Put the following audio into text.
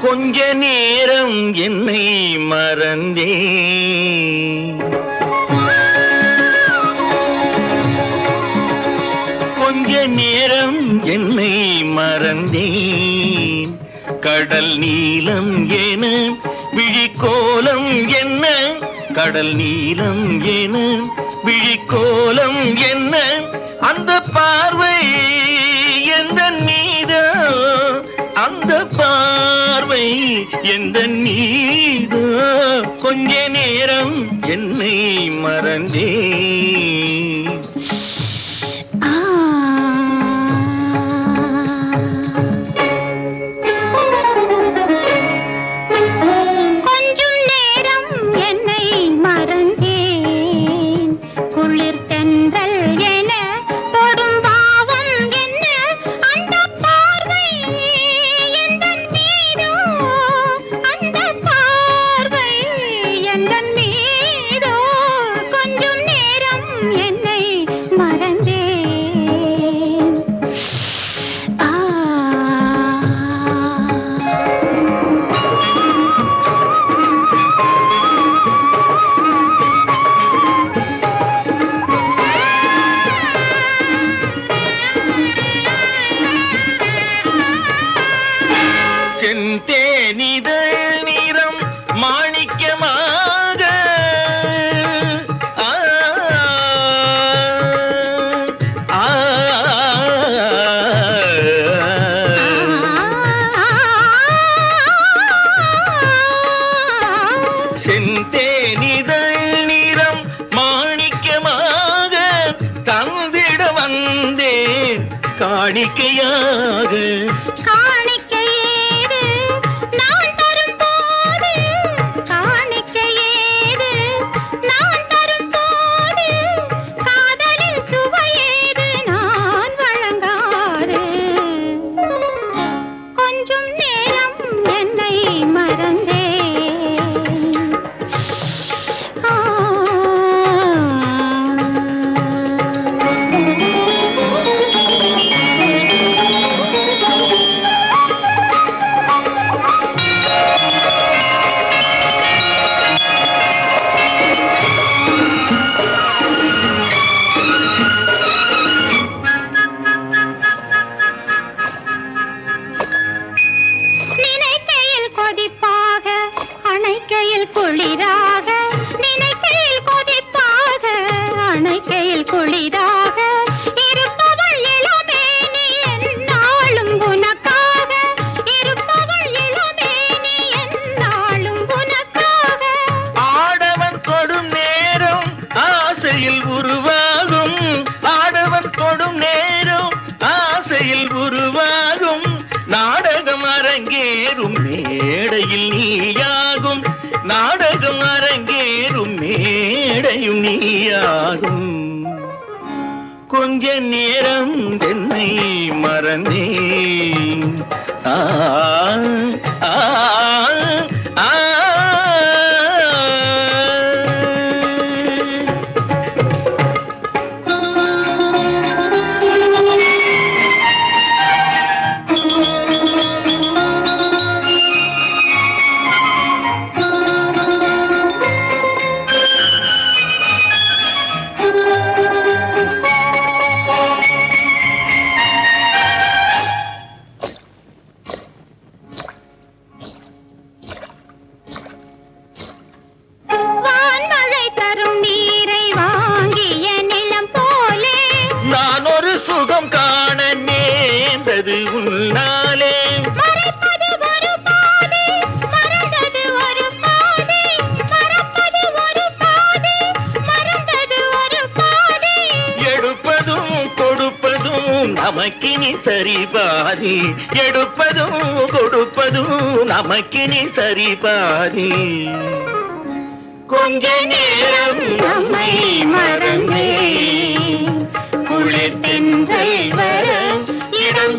கொஞ்ச நேரம் என்னை மறந்தே கொஞ்ச நேரம் என்னை மறந்தேன் கடல் நீலம் என விழிக்கோலம் என்ன கடல் நீலம் என விழிக்கோலம் என்ன அந்த பார்வை எந்த நீதோ அந்த பார்வை எந்த நீதோ கொஞ்ச நேரம் என்னை மறந்தே செந்தேனிதழ் நிறம் மாணிக்கமாக செந்தேனிதழ் நிறம் மாணிக்கமாக தந்திட வந்தேன் காணிக்கையாக குளிராக நினைக்கையில் கொதிப்பாக அணைக்கையில் குளிராக இருப்பவள் இளமேனி என்னாலும் உனக்காக இருப்பவள் இளமேனி என்னாலும் உனக்காக ஆடவன் கொடும் நேரம் ஆசையில் உருவாகும் ஆடவன் கொடும் நேரம் ஆசையில் உருவாகும் நாடகம் அரங்கேறும் மேடையில் நீயாகும் நாடகம் அரங்கேறும் மேடையும் நீயாகும் கொஞ்ச நேரம் என்னை மறந்தே ஆ ஆ ஆ சுகம் காண நேர்ந்தது உன்னாலே மறைப்பது ஒரு பாதை மறந்தது ஒரு பாதை மறப்பது ஒரு பாதை மறந்தது ஒரு பாதை எடுப்பதும் கொடுப்பதும் நமக்கினி சரி பாதி எடுப்பதும் கொடுப்பதும் நமக்கினி சரி பாதி கொஞ்ச நேரம் நம்மை மறந்தே குளிர் தென்றல் வர இடம்